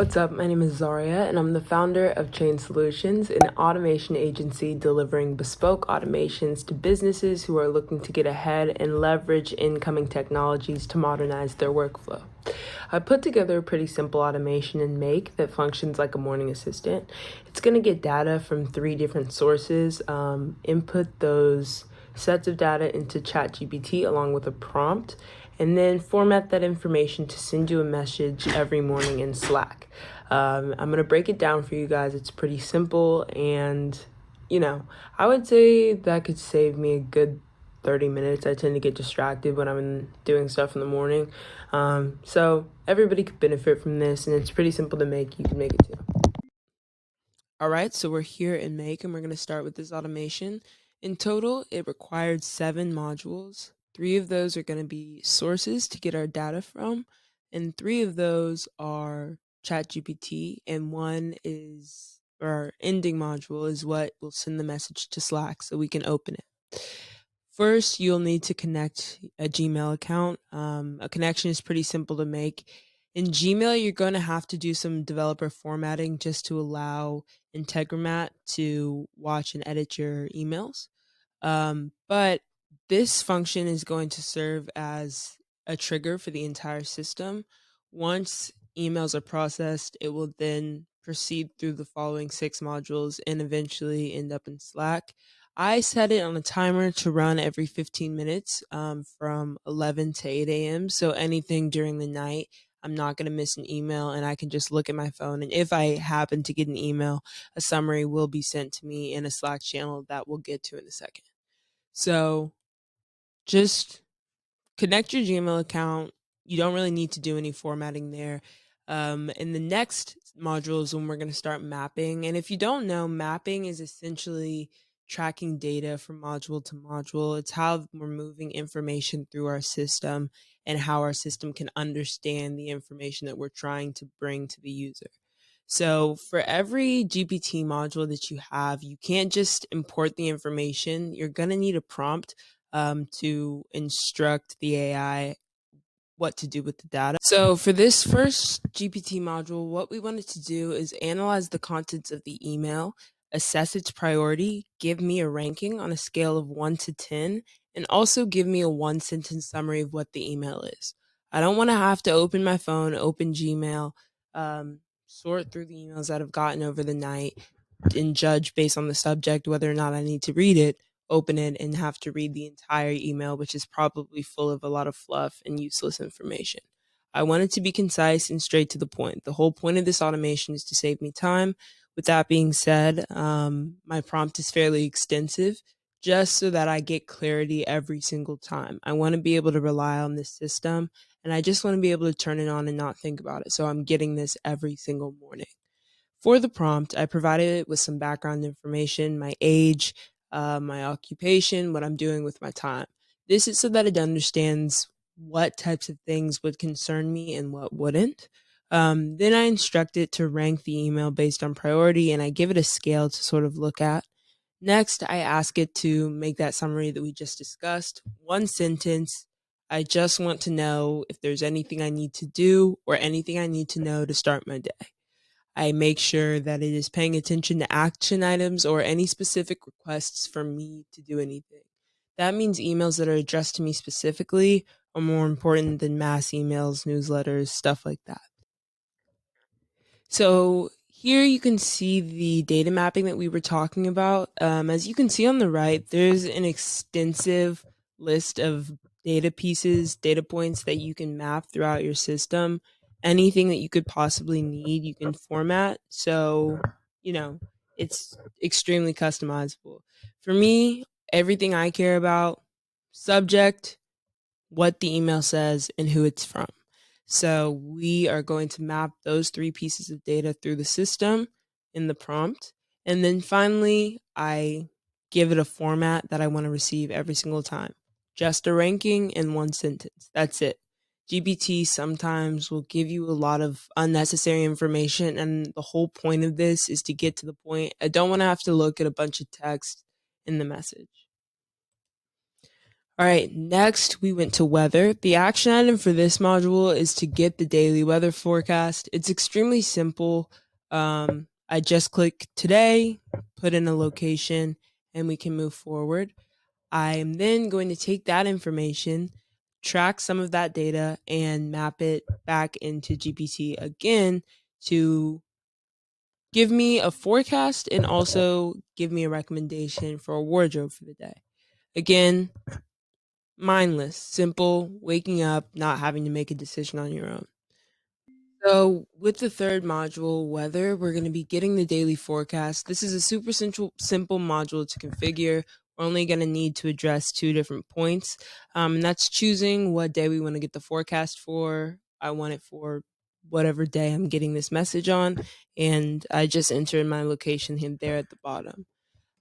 What's up? My name is Zaria, and I'm the founder of Chain Solutions, an automation agency delivering bespoke automations to businesses who are looking to get ahead and leverage incoming technologies to modernize their workflow. I put together a pretty simple automation in Make that functions like a morning assistant. It's going to get data from 3 different sources, input those sets of data into ChatGPT along with a prompt, and then format that information to send you a message every morning in Slack. I'm going to break it down for you guys. It's pretty simple, and I would say that could save me a good 30 minutes. I tend to get distracted when I'm doing stuff in the morning. So everybody could benefit from this, and it's pretty simple to make. You can make it too. All right, so we're here in Make, and we're going to start with this automation. In total, it required 7 modules. 3 of those are going to be sources to get our data from, and 3 of those are ChatGPT, and one is our ending module is what will send the message to Slack so we can open it. First, you'll need to connect a Gmail account. A connection is pretty simple to make. In Gmail, you're going to have to do some developer formatting just to allow Integromat to watch and edit your emails. But this function is going to serve as a trigger for the entire system. Once emails are processed, it will then proceed through the following 6 modules and eventually end up in Slack. I set it on a timer to run every 15 minutes from 11 to 8 a.m. So anything during the night, I'm not going to miss an email and I can just look at my phone. And if I happen to get an email, a summary will be sent to me in a Slack channel that we'll get to in a second. So just connect your Gmail account. You don't really need to do any formatting there. In the next module is when we're going to start mapping. And if you don't know, mapping is essentially tracking data from module to module. It's how we're moving information through our system and how our system can understand the information that we're trying to bring to the user. So for every GPT module that you have, you can't just import the information. You're going to need a prompt to instruct the AI what to do with the data. So for this first GPT module, what we wanted to do is analyze the contents of the email, assess its priority, give me a ranking on a scale of 1 to 10, and also give me a 1-sentence summary of what the email is. I don't want to have to open my phone, open Gmail, sort through the emails that I've gotten over the night, and judge based on the subject whether or not I need to read it, open it, and have to read the entire email, which is probably full of a lot of fluff and useless information. I want it to be concise and straight to the point. The whole point of this automation is to save me time. With that being said, my prompt is fairly extensive just so that I get clarity every single time. I want to be able to rely on this system and I just want to be able to turn it on and not think about it. So I'm getting this every single morning. For the prompt, I provided it with some background information, my age, my occupation, what I'm doing with my time. This is so that it understands what types of things would concern me and what wouldn't. Then I instruct it to rank the email based on priority and I give it a scale to sort of look at. Next, I ask it to make that summary that we just discussed. 1 sentence. I just want to know if there's anything I need to do or anything I need to know to start my day. I make sure that it is paying attention to action items or any specific requests for me to do anything. That means emails that are addressed to me specifically are more important than mass emails, newsletters, stuff like that. So here you can see the data mapping that we were talking about. As you can see on the right, there's an extensive list of data pieces, data points that you can map throughout your system. Anything that you could possibly need, you can format. So, it's extremely customizable. For me, everything I care about, subject, what the email says, and who it's from. So we are going to map those 3 pieces of data through the system in the prompt. And then finally, I give it a format that I want to receive every single time. Just a ranking in 1 sentence. That's it. GPT sometimes will give you a lot of unnecessary information, and the whole point of this is to get to the point. I don't want to have to look at a bunch of text in the message. All right, next we went to weather. The action item for this module is to get the daily weather forecast. It's extremely simple. I just click today, put in a location, and we can move forward. I'm then going to take that information, track some of that data, and map it back into GPT again to give me a forecast and also give me a recommendation for a wardrobe for the day. Again, mindless, simple, waking up, not having to make a decision on your own. So, with the third module, weather, we're going to be getting the daily forecast. This is a super simple module to configure. We're only going to need to address two different points, and that's choosing what day we want to get the forecast for. I want it for whatever day I'm getting this message on, and I just entered my location here there at the bottom.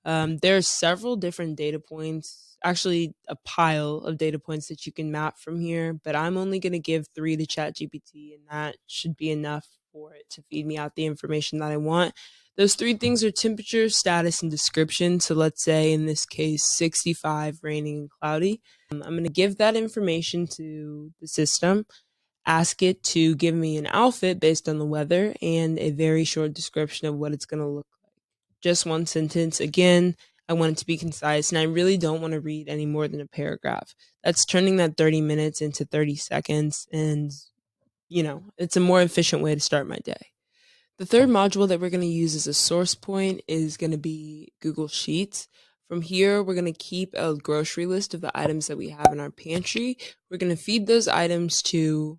There are several different data points, actually a pile of data points that you can map from here, but I'm only going to give 3 to ChatGPT, and that should be enough for it to feed me out the information that I want. Those 3 things are temperature, status, and description. So let's say in this case, 65, raining, and cloudy. I'm going to give that information to the system, ask it to give me an outfit based on the weather, and a very short description of what it's going to look like. Just one sentence. Again, I want it to be concise, and I really don't want to read any more than a paragraph. That's turning that 30 minutes into 30 seconds, and it's a more efficient way to start my day. The third module that we're going to use as a source point is going to be Google Sheets. From here, we're going to keep a grocery list of the items that we have in our pantry. We're going to feed those items to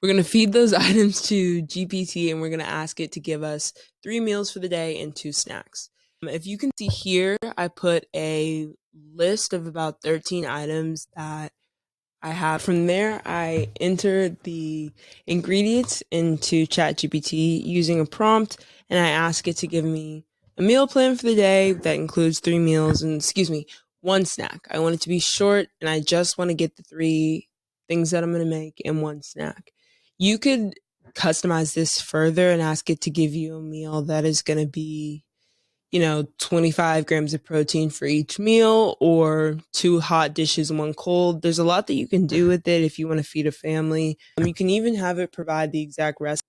GPT, and we're going to ask it to give us 3 meals for the day and 2 snacks. If you can see here, I put a list of about 13 items that I have. From there, I entered the ingredients into ChatGPT using a prompt, and I ask it to give me a meal plan for the day that includes 3 meals and, 1 snack. I want it to be short, and I just want to get the 3 things that I'm going to make and 1 snack. You could customize this further and ask it to give you a meal that is going to be 25 grams of protein for each meal, or 2 hot dishes and 1 cold. There's a lot that you can do with it if you want to feed a family. You can even have it provide the exact recipe.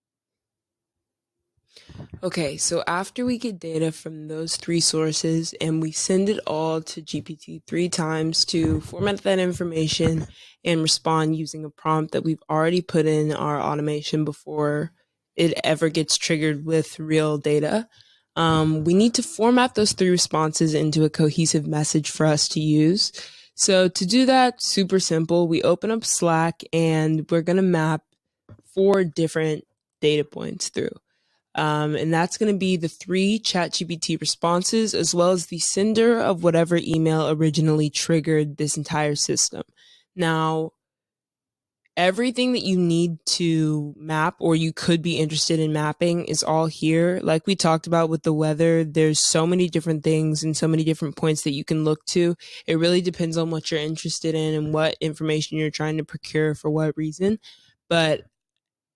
Okay, so after we get data from those 3 sources and we send it all to GPT 3 times to format that information and respond using a prompt that we've already put in our automation before it ever gets triggered with real data, we need to format those 3 responses into a cohesive message for us to use. So to do that, super simple, we open up Slack and we're going to map 4 different data points through. And that's going to be the 3 ChatGPT responses, as well as the sender of whatever email originally triggered this entire system. Now, everything that you need to map or you could be interested in mapping is all here. Like we talked about with the weather, there's so many different things and so many different points that you can look to. It really depends on what you're interested in and what information you're trying to procure for what reason. But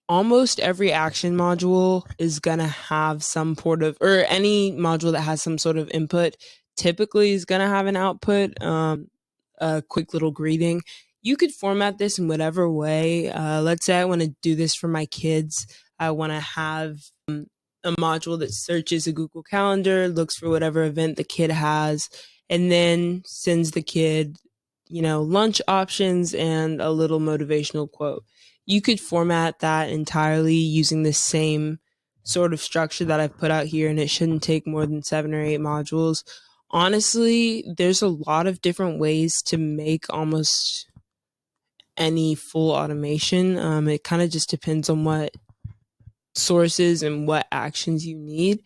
almost every action module is going to have some sort of, or any module that has some sort of input typically is going to have an output, a quick little greeting. You could format this in whatever way. Let's say I want to do this for my kids. I want to have a module that searches a Google Calendar, looks for whatever event the kid has, and then sends the kid, lunch options and a little motivational quote. You could format that entirely using the same sort of structure that I've put out here, and it shouldn't take more than 7 or 8 modules. Honestly, there's a lot of different ways to make almost any full automation. It kind of just depends on what sources and what actions you need.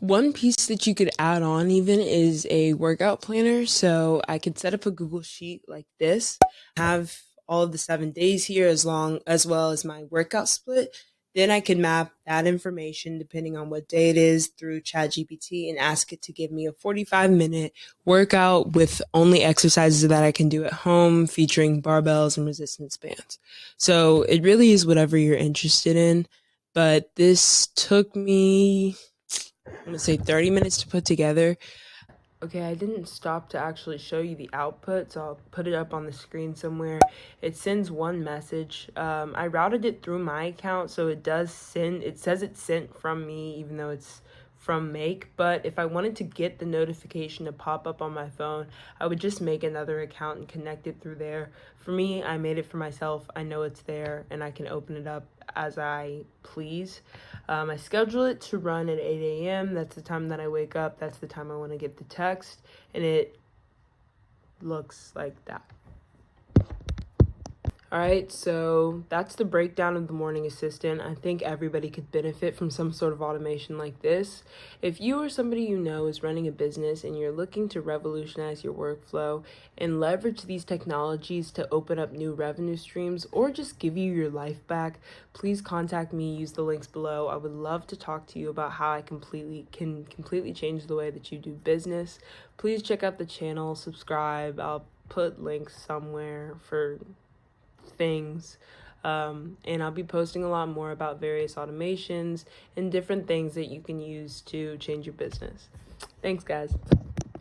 One piece that you could add on even is a workout planner. So I could set up a Google Sheet like this, have all of the 7 days here as well as my workout split. Then I could map that information depending on what day it is through ChatGPT and ask it to give me a 45-minute workout with only exercises that I can do at home, featuring barbells and resistance bands. So it really is whatever you're interested in. But this took me, I'm going to say 30 minutes to put together. Okay, I didn't stop to actually show you the output, so I'll put it up on the screen somewhere. It sends one message. I routed it through my account, so it does send, it says it's sent from me, even though it's from Make. But if I wanted to get the notification to pop up on my phone, I would just make another account and connect it through there. For me, I made it for myself. I know it's there, and I can open it up as I please. I schedule it to run at 8 a.m. That's the time that I wake up. That's the time I want to get the text. And it looks like that. All right, so that's the breakdown of the Morning Assistant. I think everybody could benefit from some sort of automation like this. If you or somebody you know is running a business and you're looking to revolutionize your workflow and leverage these technologies to open up new revenue streams or just give you your life back, please contact me. Use the links below. I would love to talk to you about how I can completely change the way that you do business. Please check out the channel, subscribe. I'll put links somewhere for things, and I'll be posting a lot more about various automations and different things that you can use to change your business. Thanks, guys.